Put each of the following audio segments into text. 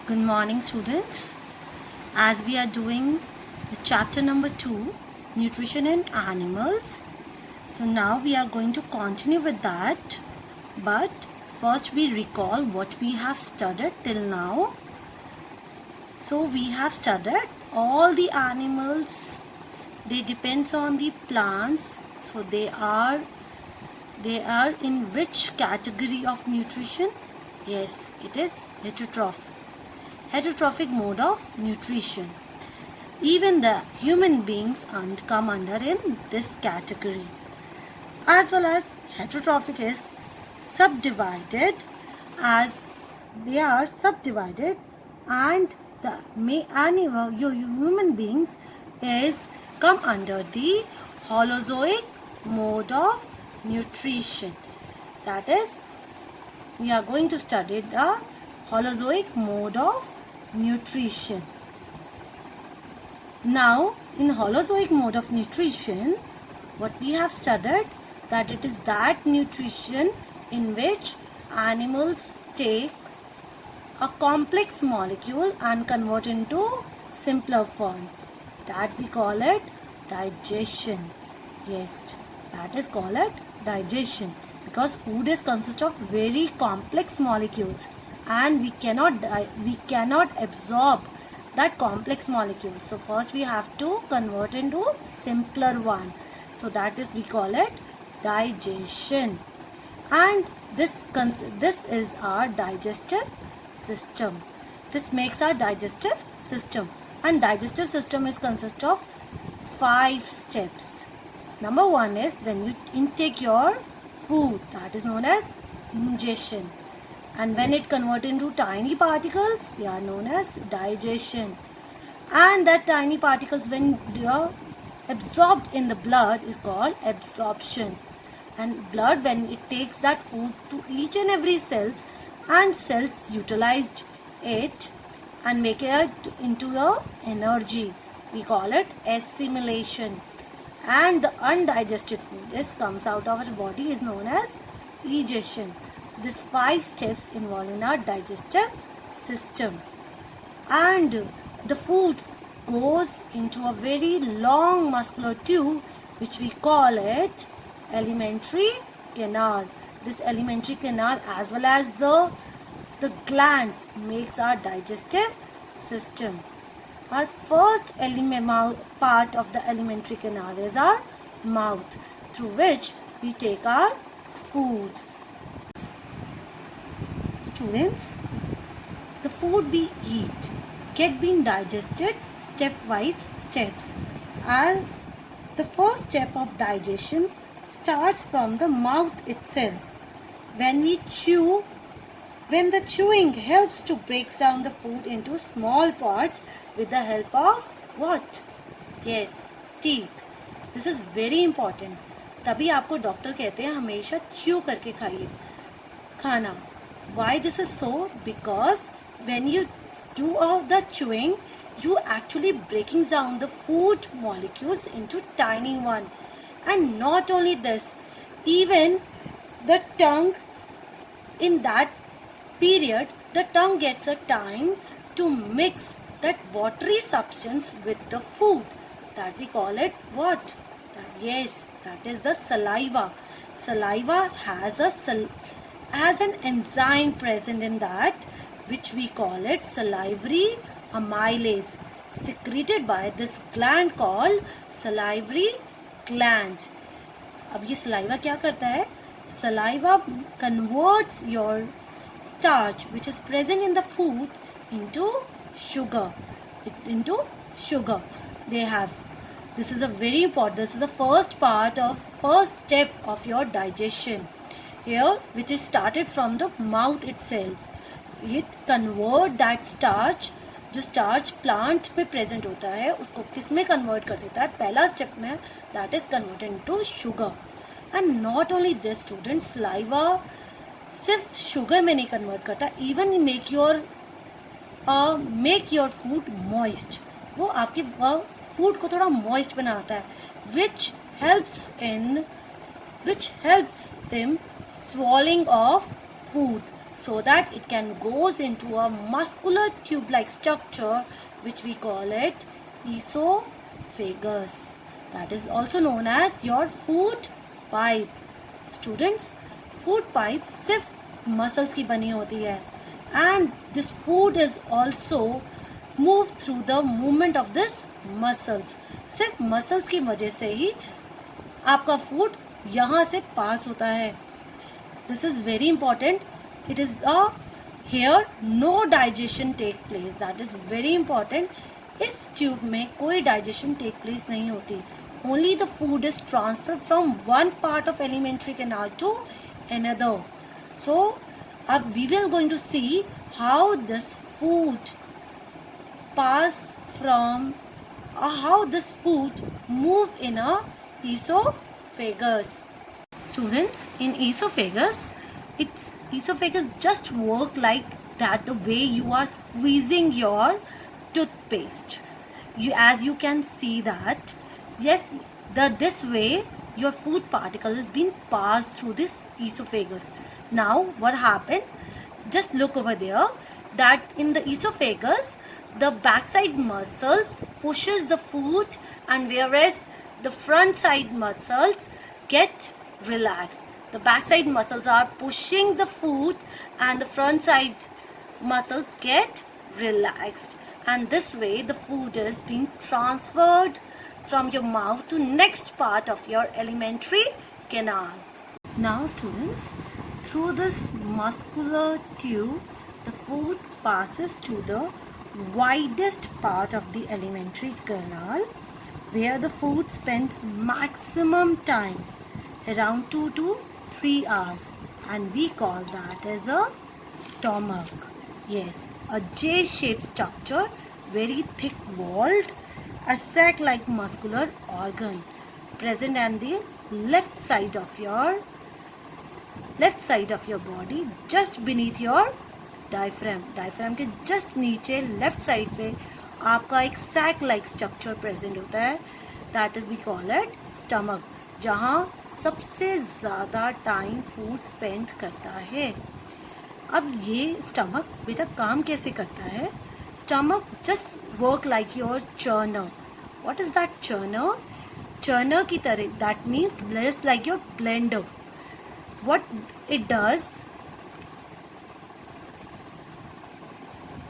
Good morning, students. As we are doing the chapter number 2, Nutrition in Animals. So now we are going to continue with that. But first we recall what we have studied till now. So we have studied all the animals. They depends on the plants. So they are in which category of nutrition? Yes, it is heterotrophic mode of nutrition. Even the human beings come under in this category. As well as heterotrophic is subdivided, as they are subdivided, and the human beings is come under the holozoic mode of nutrition. That is, we are going to study the holozoic mode of nutrition. Now, in holozoic mode of nutrition, what we have studied, that it is that nutrition in which animals take a complex molecule and convert into simpler form. That we call it digestion. Yes, that is called it digestion, because food is consist of very complex molecules and we cannot absorb that complex molecule. So first we have to convert into simpler one. So that is, we call it digestion. And this is our digestive system. This makes our digestive system. And digestive system is consist of 5 steps. Number 1 is when you intake your food. That is known as ingestion. And when it converts into tiny particles, they are known as digestion. And that tiny particles, when they are absorbed in the blood, is called absorption. And blood, when it takes that food to each and every cells, and cells utilized it and make it into the energy, we call it assimilation. And the undigested food comes out of our body is known as egestion. These 5 steps involved in our digestive system. And the food goes into a very long muscular tube, which we call it alimentary canal. This alimentary canal, as well as the glands, makes our digestive system. Our first part of the alimentary canal is our mouth, through which we take our foods. Students, the food we eat get being digested stepwise steps. As the first step of digestion starts from the mouth itself. When the chewing helps to break down the food into small parts with the help of what? Yes, teeth. This is very important. तभी आपको doctor कहते हैं हमेशा chew करके खाइए खाना. Why this is so? Because when you do the chewing, you actually breaking down the food molecules into tiny one. And not only this, even the tongue, in that period, the tongue gets a time to mix that watery substance with the food. That we call it what? That is the saliva. Saliva has an enzyme present in that, which we call it salivary amylase, secreted by this gland called salivary gland. अब ये saliva क्या करता है? Saliva converts your starch, which is present in the food, into sugar. This is a very important. This is the first step of your digestion. Here, which is started from the mouth itself. It convert that starch, जो starch plant पे present होता है, उसको किस में convert कर देता है? पहला स्टेप में, that is converted into sugar. And not only this students, saliva सिर्फ शुगर में नहीं कन्वर्ट करता, even make your food moist. वो आपके फूड को थोड़ा मॉइस्ट बनाता है, which helps in swallowing of food. so that it can goes into a muscular tube like structure which we call it esophagus. That is also known as your food pipe. Students, food pipe सिर्फ muscles की बनी होती है, and this food is also move through the movement of this muscles. सिर्फ muscles की वजह से ही आपका फूड यहाँ से पास होता है. This is very important. It is here no digestion take place. That is very important. इस ट्यूब में कोई digestion take place नहीं होती. Only the food is transferred from one part of alimentary canal to another. So, अब we will going to see how this food pass from how this food move in a esophagus. Students, in esophagus, esophagus just work like that, the way you are squeezing your toothpaste. As you can see that, yes, this way your food particle is being passed through this esophagus. Now what happened? Just look over there, that in the esophagus the backside muscles pushes the food, and whereas the front side muscles get relaxed. The backside muscles are pushing the food and the front side muscles get relaxed, and this way the food is being transferred from your mouth to next part of your alimentary canal. Now students, through this muscular tube the food passes to the widest part of the alimentary canal, where the food spends maximum time, around 2 to 3 hours, and we call that as a stomach. Yes, a J-shaped structure, very thick walled, a sac-like muscular organ present on the left side of your body, just beneath your diaphragm. Diaphragm के just नीचे left side पे आपका एक sac like structure present होता है, that is we call it stomach, जहाँ सबसे ज़्यादा टाइम फूड स्पेंड करता है. अब ये स्टमक बेटा काम कैसे करता है? Stomach just work like your churner. What is that churner? Churner की तरह, that means just like your blender. What it does,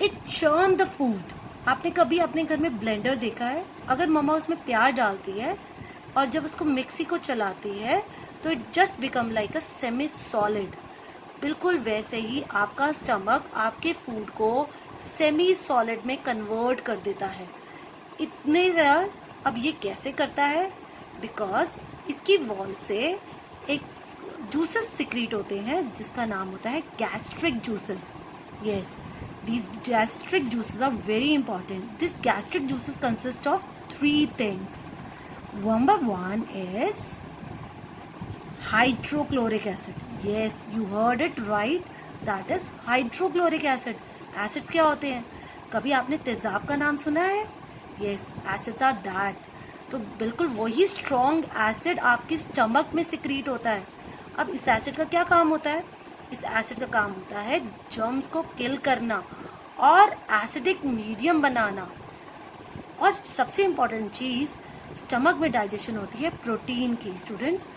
it churn the food. आपने कभी अपने घर में ब्लेंडर देखा है? अगर मम्मा उसमें प्याज डालती है और जब उसको मिक्सी को चलाती है तो it just become like a semi solid. बिल्कुल वैसे ही आपका स्टमक आपके फूड को सेमी सॉलिड में कन्वर्ट कर देता है. इतने अब ये कैसे करता है? बिकॉज इसकी वॉल से एक जूसेस सिक्रीट होते हैं जिसका नाम होता है gastric juices. Yes, these gastric juices are very important. This gastric juices consist of 3 things. Number 1 is hydrochloric acid. Yes, you heard it right. That is hydrochloric acid. Acids क्या होते हैं? कभी आपने तेजाब का नाम सुना है? Yes, acids are that. तो बिल्कुल वही स्ट्रॉन्ग एसिड आपके स्टमक में सिक्रीट होता है. अब इस एसिड का क्या काम होता है? इस एसिड का काम होता है जर्म्स को किल करना और एसिडिक मीडियम बनाना. और सबसे इम्पॉर्टेंट चीज़, स्टमक में डाइजेशन होती है प्रोटीन की स्टूडेंट्स,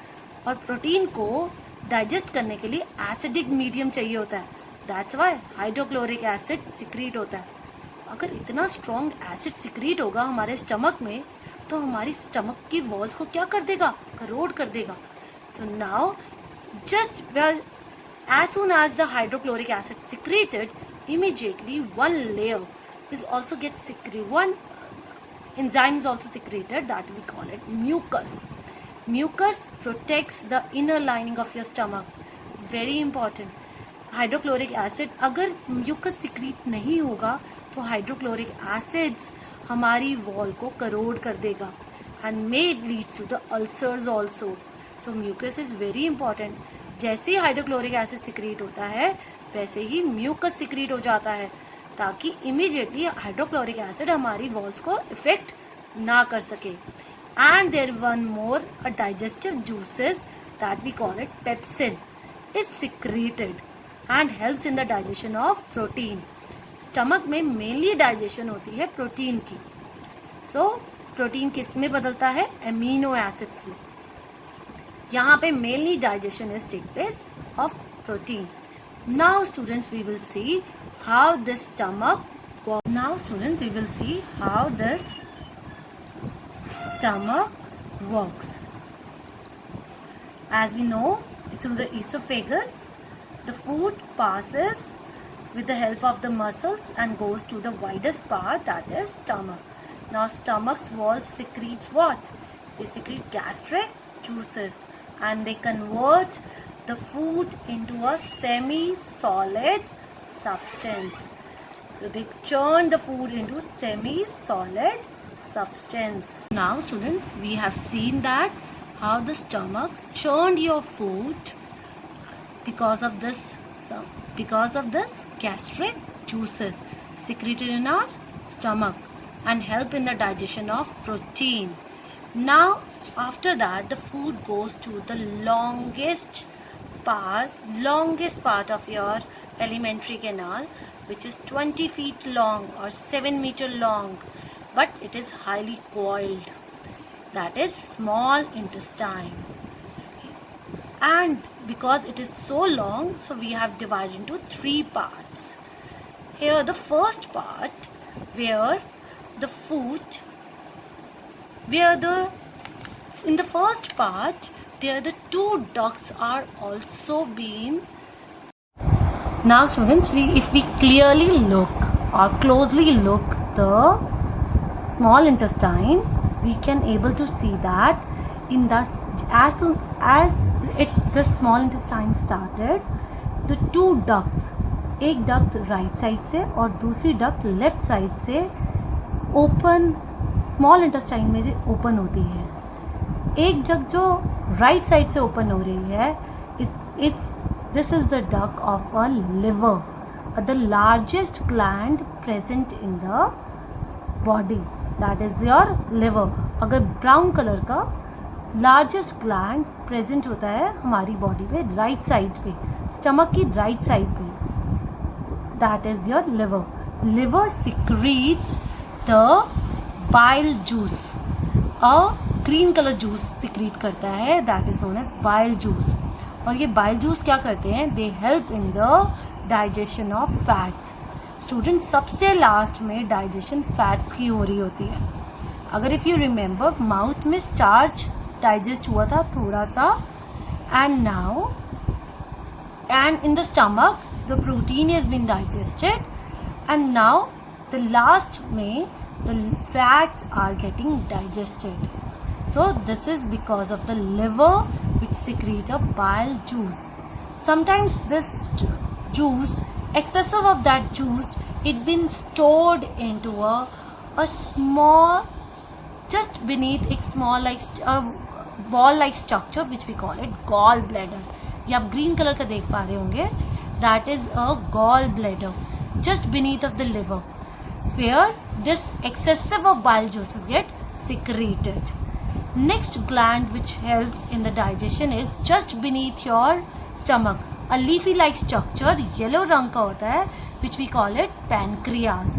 और प्रोटीन को डाइजेस्ट करने के लिए एसिडिक मीडियम चाहिए होता है. That's why hydrochloric acid secrete होता है. अगर इतना स्ट्रॉन्ग एसिड सिक्रीट होगा हमारे स्टमक में तो हमारी स्टमक की वॉल्स को क्या कर देगा? करोड कर देगा. So now just as soon as the hydrochloric acid secreted, immediately one layer is also get secreted. One enzyme is also secreted, that we call it mucus. Mucus protects the inner lining of your stomach. Very important. Hydrochloric acid, अगर mucus secrete नहीं होगा तो hydrochloric acids हमारी wall को करोड कर देगा and may lead to the ulcers also. So mucus is very important. जैसे ही hydrochloric acid secrete होता है वैसे ही म्यूकस सिक्रीट हो जाता है ताकि इमीडिएटली हाइड्रोक्लोरिक एसिड हमारी वॉल्स को इफेक्ट ना कर सके. And there one more, a digestive juices that we call it pepsin is secreted. and helps in the digestion of protein. स्टमक में मेनली डाइजेशन होती है प्रोटीन की. सो प्रोटीन किस में बदलता है? एमिनो एसिड्स में. यहाँ पे mainly digestion is take place of protein. Now students we will see how this stomach works. As we know, through the esophagus, the food passes with the help of the muscles and goes to the widest part, that is stomach. Now stomach's walls secretes what? They secrete gastric juices and they convert the food into a semi-solid substance. So they churn the food into semi-solid substance. Now students, we have seen that how the stomach churned your food because of this gastric juices secreted in our stomach and help in the digestion of protein. Now after that the food goes to the longest part of your alimentary canal, which is 20 feet long or 7 meter long, but it is highly coiled. That is small intestine. And because it is so long, so we have divided into 3 parts. Here the first part where the food, in the first part there the 2 ducts are also being. Now students, if we clearly look or closely look the small intestine, we can able to see that as soon as the small intestine started, the 2 ducts, एक duct right side से और दूसरी duct left side से open, small intestine में open होती है. एक duct जो राइट साइड से ओपन हो रही है, this is the duct of a liver, the largest gland present in the body, that is your liver. अगर ब्राउन कलर का लार्जेस्ट ग्लैंड प्रेजेंट होता है हमारी बॉडी में राइट साइड पे, स्टमक की राइट साइड पे, that is your liver. Liver secretes the bile juice, a green colour juice secrete करता है, that is known as bile juice. और ये बाइल जूस क्या करते हैं? They help in the digestion of fats. Student, सबसे last में digestion fats की हो रही होती है. अगर इफ़ यू रिमेंबर, माउथ में स्टार्च डाइजेस्ट हुआ था थोड़ा सा, and in the stomach the protein has been digested, and now the last में the fats are getting digested. So this is because of the liver which secrete a bile juice. Sometimes this juice, excessive of that juice, it been stored into a small, just beneath a small like a ball like structure which we call it gall bladder. ये आप green color का देख पा रहे होंगे, that is a gall bladder just beneath of the liver, where this excessive of bile juices get secreted. Next gland which helps in the digestion is just beneath your stomach, a leafy like structure, yellow रंग का होता है, which we call it pancreas.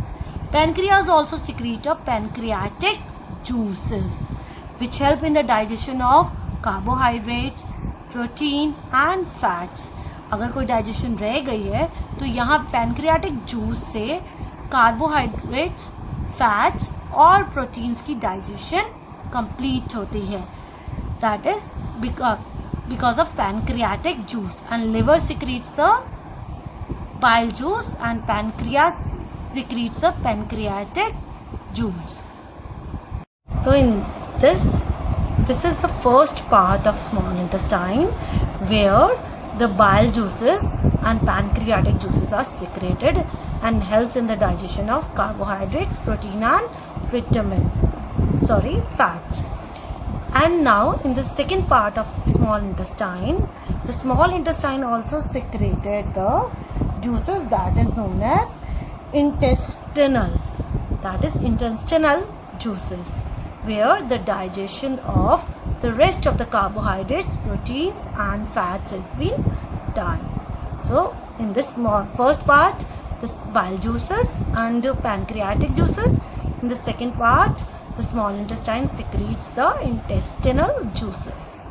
Pancreas also secrete a pancreatic juices which help in the digestion of carbohydrates, protein and fats. अगर कोई digestion रह गई है तो यहाँ pancreatic juice से carbohydrates, fats और proteins की digestion complete होती है. That is because of pancreatic juice, and liver secretes the bile juice and pancreas secretes the pancreatic juice. So in this is the first part of small intestine where the bile juices and pancreatic juices are secreted and helps in the digestion of carbohydrates, protein and fats. And now in the second part of small intestine, the small intestine also secreted the juices that is known as intestinals, that is intestinal juices, where the digestion of the rest of the carbohydrates, proteins and fats has been done. So In this first part, the bile juices and the pancreatic juices. In the second part, the small intestine secretes the intestinal juices.